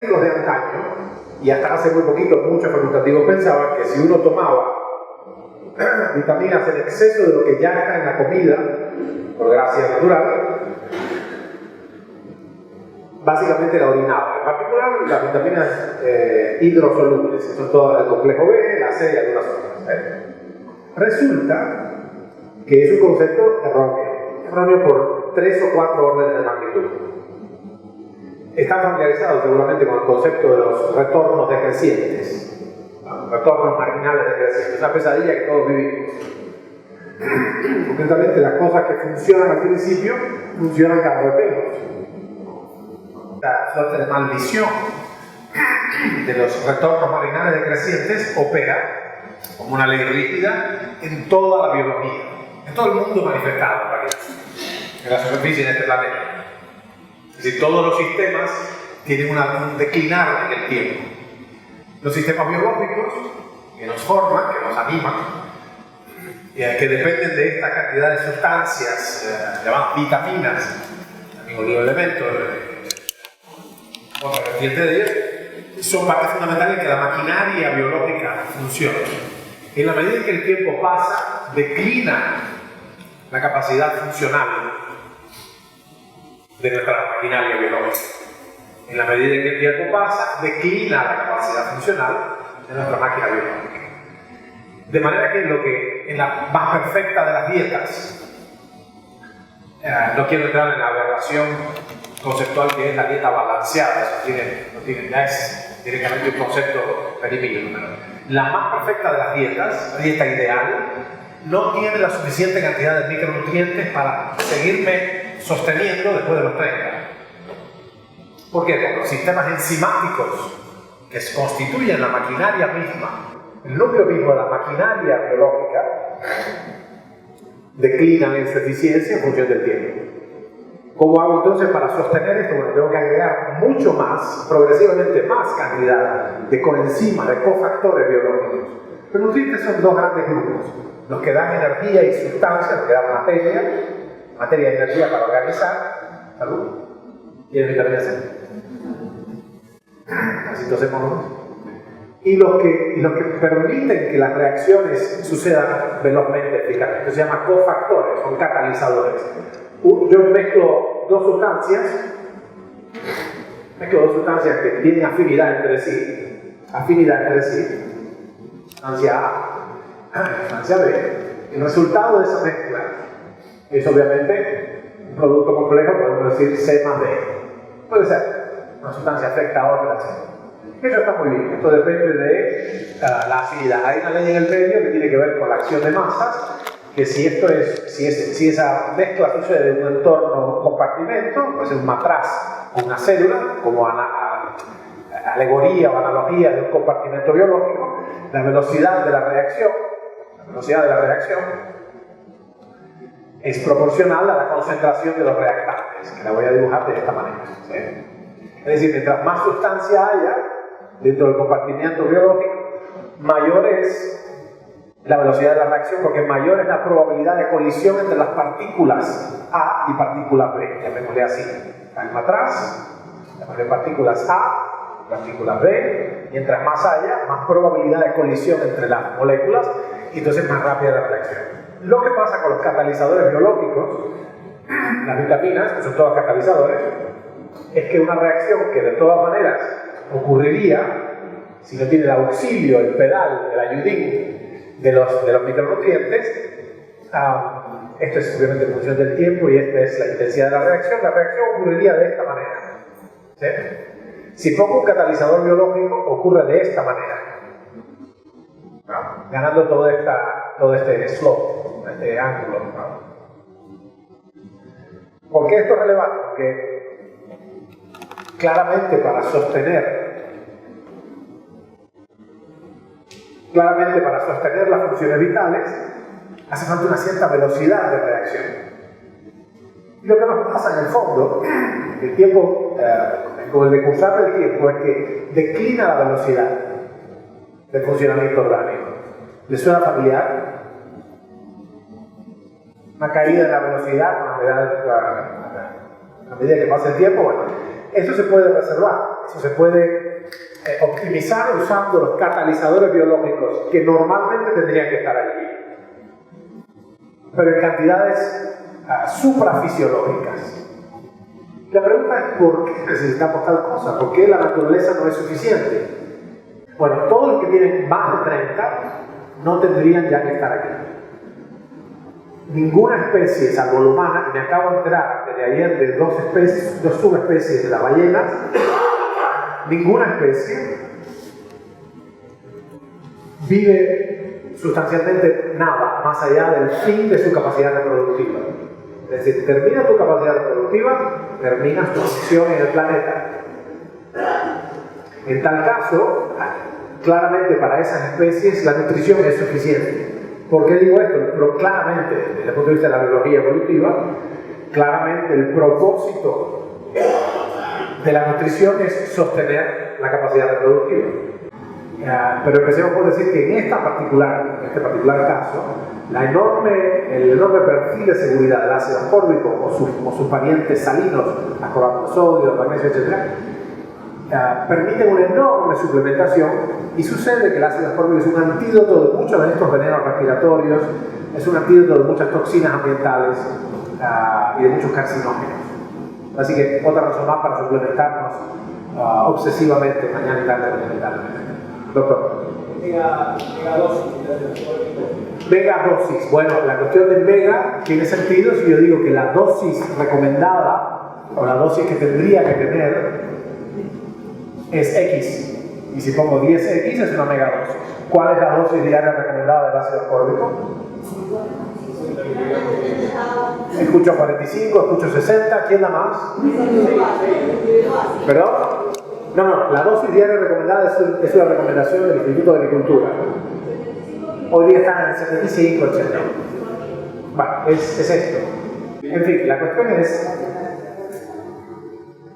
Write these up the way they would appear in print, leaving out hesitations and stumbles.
Los de antaño, y hasta hace muy poquito muchos facultativos pensaban que si uno tomaba vitaminas en exceso de lo que ya está en la comida, por gracia natural, básicamente la orinaba. En particular, las vitaminas hidrosolubles, que son todas del complejo B, la C y algunas otras. Resulta que es un concepto erróneo por 3 o 4 órdenes de magnitud. Están familiarizados seguramente con el concepto de los retornos decrecientes, retornos marginales decrecientes, una pesadilla que todos vivimos. Concretamente, las cosas que funcionan al principio funcionan cada vez menos. La suerte de maldición de los retornos marginales decrecientes opera como una ley rígida en toda la biología, en todo el mundo manifestado en la superficie de este planeta. Es decir, todos los sistemas tienen un declinar en el tiempo. Los sistemas biológicos que nos forman, que nos animan, que dependen de esta cantidad de sustancias llamadas vitaminas, también oligoelementos, otra vertiente de ellos, son parte fundamental en que la maquinaria biológica funcione. En la medida en que el tiempo pasa, declina la capacidad funcional de nuestra maquinaria biológica. En la medida en que el tiempo pasa, declina la capacidad funcional de nuestra máquina biológica. De manera que en la más perfecta de las dietas, no quiero entrar en la aberración conceptual que es la dieta balanceada, eso ya es directamente un concepto perimido, pero la más perfecta de las dietas, la dieta ideal, no tiene la suficiente cantidad de micronutrientes para seguirme sosteniendo después de los 30. ¿Por qué? Porque los sistemas enzimáticos que constituyen la maquinaria misma, el núcleo mismo de la maquinaria biológica, declinan en su eficiencia en función del tiempo. ¿Cómo hago entonces para sostener esto? Bueno, tengo que agregar mucho más, progresivamente más cantidad de coenzimas, de cofactores biológicos. Los nutrientes son dos grandes grupos: los que dan energía y sustancia, los que dan materia y energía para organizar, salud, y el vitamina C. Así tosemos. Y los que permiten que las reacciones sucedan velozmente, eficazmente. Esto se llama cofactores, son catalizadores. Yo mezclo dos sustancias que tienen afinidad entre sí, sustancia A, sustancia B. El resultado de esa mezcla es obviamente un producto complejo, podemos decir C más B. Puede ser una sustancia afecta a otra, etc. Eso está muy bien, esto depende de la afinidad. Hay una ley en el medio que tiene que ver con la acción de masas, que si esa mezcla sucede en un entorno compartimento, puede ser un matraz o una célula, como alegoría o analogía de un compartimento biológico, la velocidad de la reacción es proporcional a la concentración de los reactantes, que la voy a dibujar de esta manera. ¿Sí? Es decir, mientras más sustancia haya dentro del compartimiento biológico, mayor es la velocidad de la reacción, porque mayor es la probabilidad de colisión entre las partículas A y partículas B. Llamémosle así. El matraz, llamémosle partículas A, partículas B. Mientras más haya, más probabilidad de colisión entre las moléculas, y entonces más rápida la reacción. Lo que pasa con los catalizadores biológicos, las vitaminas, que son todos catalizadores, es que una reacción que de todas maneras ocurriría si no tiene el auxilio, el pedal, el ayudín de los micronutrientes, esto es obviamente en función del tiempo y esta es la intensidad de la reacción ocurriría de esta manera. ¿Sí? Si pongo un catalizador biológico, ocurre de esta manera, ¿no? Ganando todo este slope, este ángulo, ¿no? ¿Por qué esto es relevante? Porque claramente para sostener las funciones vitales hace falta una cierta velocidad de reacción. Y lo que nos pasa en el fondo, el tiempo, con el decursar del tiempo, es que declina la velocidad del funcionamiento orgánico. ¿Les suena familiar? Una caída de la velocidad a medida que pasa el tiempo. Bueno, eso se puede reservar, eso se puede optimizar usando los catalizadores biológicos que normalmente tendrían que estar allí, pero en cantidades suprafisiológicas. La pregunta es ¿por qué necesitamos tal cosa? ¿Por qué la naturaleza no es suficiente? Bueno, todos los que tienen más de 30 no tendrían ya que estar aquí. Ninguna especie, salvo la humana, y me acabo de enterar desde ayer de dos subespecies de las ballenas, ninguna especie vive sustancialmente nada más allá del fin de su capacidad reproductiva. Es decir, termina tu capacidad reproductiva, terminas tu misión en el planeta. En tal caso, claramente para esas especies la nutrición es suficiente. ¿Por qué digo esto? Pero claramente, desde el punto de vista de la biología evolutiva, claramente el propósito de la nutrición es sostener la capacidad reproductiva. Pero empecemos por decir que en este particular caso, el enorme perfil de seguridad del ácido ascórbico o sus variantes salinos, ascorbato de sodio, magnesio, etc., permiten una enorme suplementación y sucede que el ácido ascórbico es un antídoto de muchos de estos venenos respiratorios, es un antídoto de muchas toxinas ambientales y de muchos carcinógenos. Así que otra razón más para suplementarnos obsesivamente mañana y tarde. Doctor. Megadosis. Bueno, la cuestión de mega tiene sentido si yo digo que la dosis recomendada o la dosis que tendría que tener es X. Y si pongo 10X es una megadosis. ¿Cuál es la dosis diaria recomendada del ácido ascórbico? Escucho 45, escucho 60. ¿Quién da más? ¿Perdón? No, la dosis diaria recomendada es una recomendación del Instituto de Agricultura. Hoy día están en 75, 80. Bueno, es esto. En fin, la cuestión es,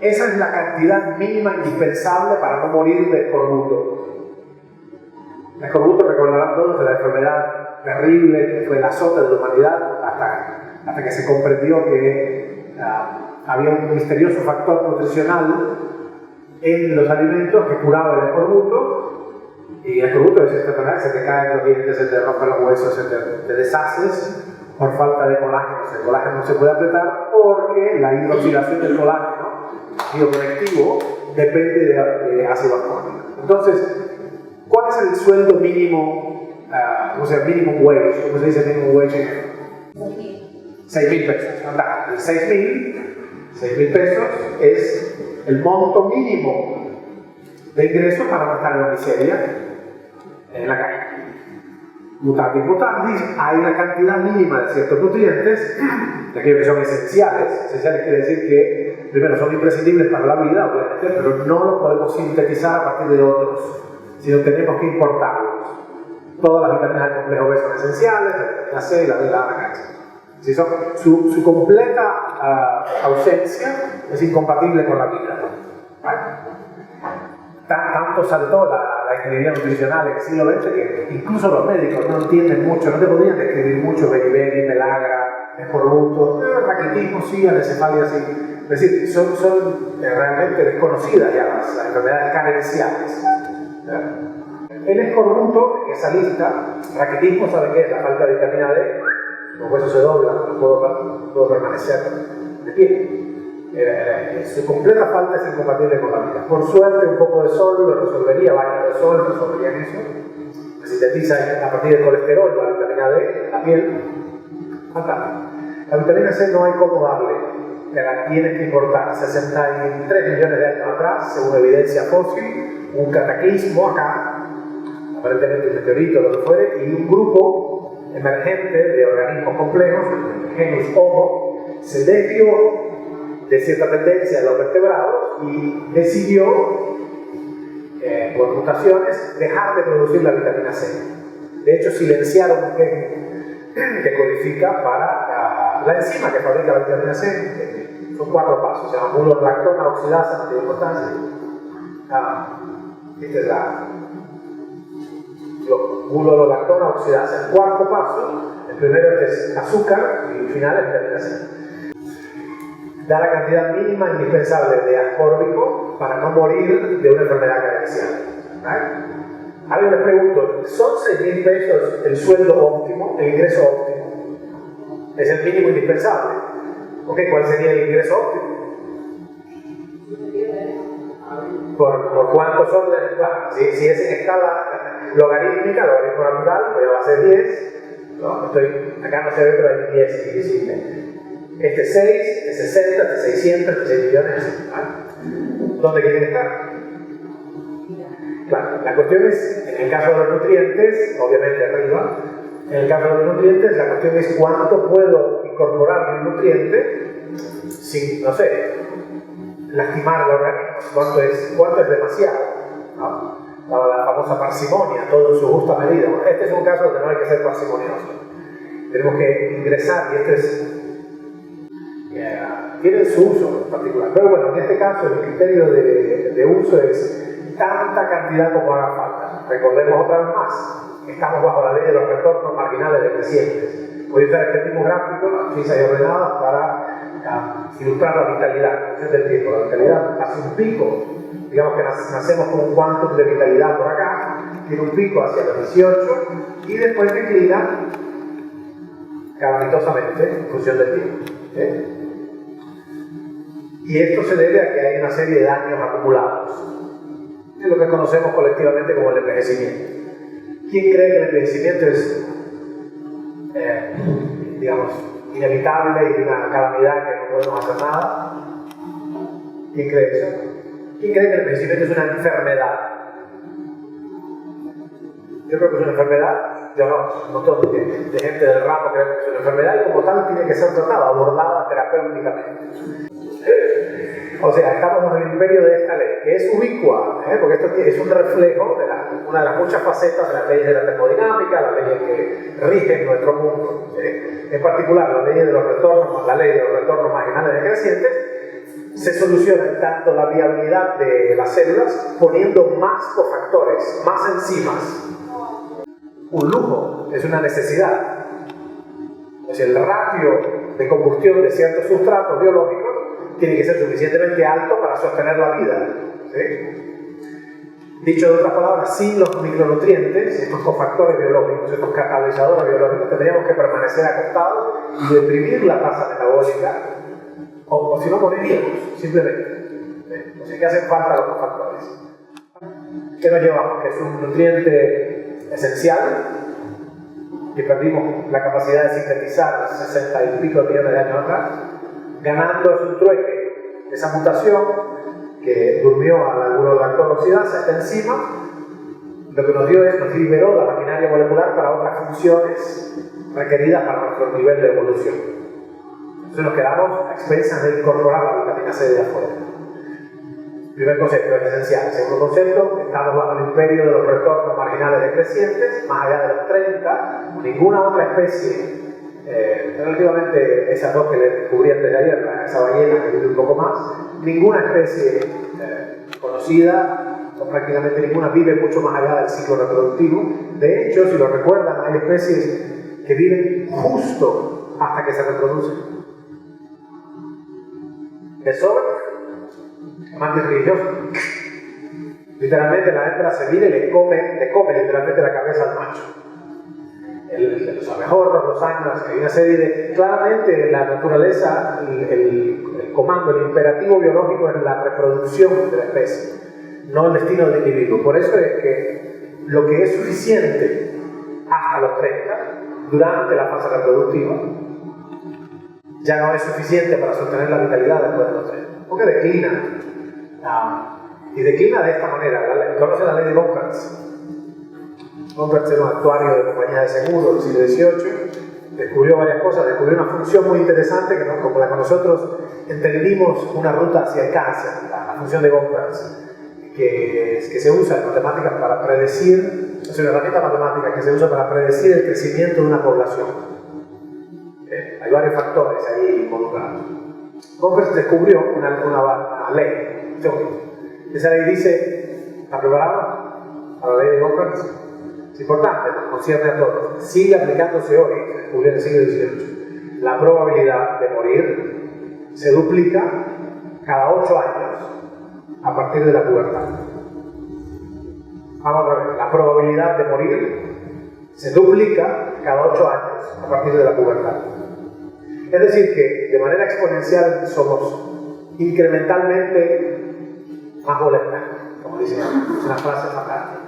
esa es la cantidad mínima indispensable para no morir de escorbuto. El escorbuto, recordarán todos, de la enfermedad terrible que fue el azote de la humanidad hasta que se comprendió que había un misterioso factor nutricional en los alimentos que curaba el escorbuto, y el escorbuto es esta enfermedad, se te caen los dientes, se te rompen los huesos, te deshaces por falta de colágeno. El colágeno no se puede apretar porque la hidroxilación del colágeno bioconectivo depende de ácido ascórbico. Entonces, ¿cuál es el sueldo mínimo, minimum wage? ¿Cómo se dice minimum wage? 6.000 pesos. Anda, 6.000 pesos es el monto mínimo de ingresos para no estar en la miseria en la calle. Mutatis mutandis, hay una cantidad mínima de ciertos nutrientes, de aquellos que son esenciales. Esenciales quiere decir que, primero, son imprescindibles para la vida, obviamente, pero no los podemos sintetizar a partir de otros, sino tenemos que importarlos. Todas las vitaminas del complejo B son esenciales, la vitamina C, la D, la A, la K. Si son, su completa ausencia es incompatible con la vida. ¿Vale? Tanto saltó la ingeniería nutricional en el siglo XX que incluso los médicos no entienden mucho, no te podrían describir mucho beriberi, melagra, escorbuto, raquitismo sí, anencefalia sí. Es decir, son realmente desconocidas ya las enfermedades carenciales. El escorbuto, en esa lista, raquitismo, ¿saben qué es? La falta de vitamina D. Los huesos se doblan, no puedo permanecer de pie. Su completa falta es incompatible con la vida. Por suerte, un poco de sol lo resolvería, baño de sol resolvería eso. Se sintetiza a partir del colesterol, la vitamina D, la piel. Fantástico. La vitamina C no hay cómo darle, te la tienes que importar. 63 millones de años atrás, según evidencia fósil, un cataclismo acá, aparentemente un meteorito, lo que fuere, y un grupo emergente de organismos complejos, el genus Homo, se desvió de cierta tendencia a los vertebrados y decidió, por mutaciones, dejar de producir la vitamina C. De hecho, silenciaron un gen que codifica para la enzima que fabrica la vitamina C. Son 4 pasos, se llama bulorlactona oxidasa, de importancia. Esta es la bulorlactona oxidasa. El 4º paso, el primero es azúcar y el final es vitamina C. da la cantidad mínima indispensable de ascórbico para no morir de una enfermedad carencial. ¿Vale? Ahora les pregunto, ¿son 6.000 pesos el sueldo óptimo, el ingreso óptimo? Es el mínimo indispensable. ¿Ok? ¿Cuál sería el ingreso óptimo? ¿Por cuántos órdenes? Bueno, si es en escala logarítmica, logaritmo natural, pues va a ser 10. ¿No? Acá no se ve, pero hay 10 invisible. Este 6, este 60, este 600, este 6 millones. ¿Vale? ¿Dónde quieren estar? Claro, la cuestión es, en el caso de los nutrientes, obviamente arriba, en el caso de los nutrientes, la cuestión es cuánto puedo incorporar de un nutriente sin, no sé, lastimar el organismo, cuánto es demasiado, ¿no? La famosa parsimonia, todo en su justa medida. Bueno, este es un caso donde no hay que ser parsimonioso. Tenemos que ingresar, y este es, tiene su uso en particular. Pero bueno, en este caso el criterio de uso es tanta cantidad como haga falta. Recordemos otra vez más, estamos bajo la ley de los retornos marginales decrecientes. Voy a usar este mismo gráfico, fichas y ordenadas, para ilustrar la vitalidad, la función del tiempo. La vitalidad hace un pico, digamos que nacemos con un quantum de vitalidad por acá, tiene un pico hacia los 18 y después declina calamitosamente en función del tiempo. Y esto se debe a que hay una serie de daños acumulados. Es lo que conocemos colectivamente como el envejecimiento. ¿Quién cree que el envejecimiento es, digamos, inevitable y una calamidad que no podemos hacer nada? ¿Quién cree eso? ¿Quién cree que el envejecimiento es una enfermedad? Yo creo que es una enfermedad. Yo no todos de gente del ramo creo que es una enfermedad y como tal tiene que ser tratada, abordada terapéuticamente. O sea, estamos en el imperio de esta ley, que es ubicua, porque esto es un reflejo de una de las muchas facetas de las leyes de la termodinámica, las leyes que rigen nuestro mundo. En particular, la ley de los retornos marginales decrecientes se soluciona tanto la viabilidad de las células poniendo más cofactores, más enzimas. Un lujo, es una necesidad. Es el ratio de combustión de ciertos sustratos biológicos tiene que ser suficientemente alto para sostener la vida. ¿Sí? Dicho de otras palabras, sin los micronutrientes, estos cofactores biológicos, estos catalizadores biológicos, tendríamos que permanecer acostados y deprimir la tasa metabólica, o si no moriríamos, simplemente. O sea que hacen falta los cofactores. ¿Qué nos llevamos? Que es un nutriente esencial, que perdimos la capacidad de sintetizar 60 y pico millones de años atrás, ganando un trueque. Esa mutación que durmió a la urolactolactosidasa, esta enzima, lo que nos liberó la maquinaria molecular para otras funciones requeridas para nuestro nivel de evolución. Entonces nos quedamos a expensas de incorporar la vitamina C de afuera. Primer concepto, es esencial. Segundo concepto, estamos bajo el imperio de los retornos marginales decrecientes, más allá de los 30, ninguna otra especie. Relativamente esas dos que le descubrí antes de ayer, esa ballena que vive un poco más, ninguna especie conocida, o prácticamente ninguna, vive mucho más allá del ciclo reproductivo. De hecho, si lo recuerdan, hay especies que viven justo hasta que se reproducen. De sobre, amantes religiosos. Literalmente la hembra se viene y le come literalmente la cabeza al macho. Los abejorros, los águilas, hay una serie de... Claramente la naturaleza, el comando, el imperativo biológico es la reproducción de la especie, no el destino del individuo. Por eso es que lo que es suficiente hasta los 30, durante la fase reproductiva, ya no es suficiente para sostener la vitalidad después de los 30. Porque declina. Y declina de esta manera. ¿Conoce la ley de Gompertz? Gompertz era un actuario de compañía de seguros del siglo XVIII, descubrió varias cosas, descubrió una función muy interesante que como la que nosotros entendimos una ruta hacia el cáncer, la función de Gompertz, que se usa en matemáticas para predecir, es una herramienta matemática que se usa para predecir el crecimiento de una población. Hay varios factores ahí involucrados. Gompertz descubrió una ley, esa ley dice, ¿está preparado para la ley de Gompertz? Es importante, nos concierne a todos. Sigue aplicándose hoy, descubrió en el siglo XVIII. La probabilidad de morir se duplica cada 8 años a partir de la pubertad. Vamos a ver, la probabilidad de morir se duplica cada 8 años a partir de la pubertad. Es decir, que de manera exponencial somos incrementalmente más molestas, como dicen, es una frase fatal.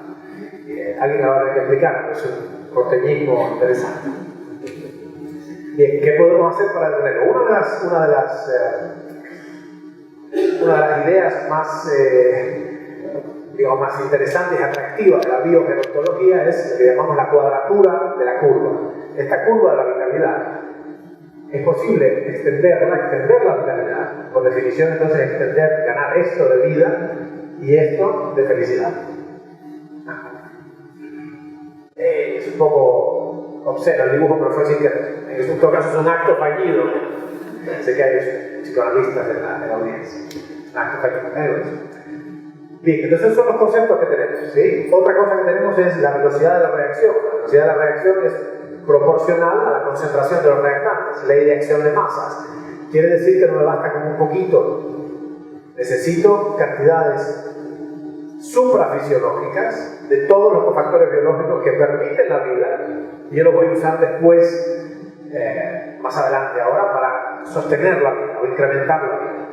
Alguien me va a tener que explicar, es un porteñismo interesante. Bien, ¿qué podemos hacer para detenerlo? Una de las ideas más, digamos, más interesantes y atractivas de la biogerontología es lo que llamamos la cuadratura de la curva. Esta curva de la vitalidad. Es posible extender la vitalidad. Por definición, entonces, ganar esto de vida y esto de felicidad. Es un poco obsceno el dibujo, pero fue sin querer. En todo caso es un acto fallido. Sé que hay psicoanalistas en la audiencia. Un acto fallido. Bien, entonces esos son los conceptos que tenemos, ¿sí? Otra cosa que tenemos es la velocidad de la reacción. La velocidad de la reacción es proporcional a la concentración de los reactantes, ley de acción de masas. Quiere decir que no me basta con un poquito. Necesito cantidades suprafisiológicas de todos los cofactores biológicos que permiten la vida, y yo lo voy a usar después, más adelante ahora, para sostener la vida o incrementar la vida.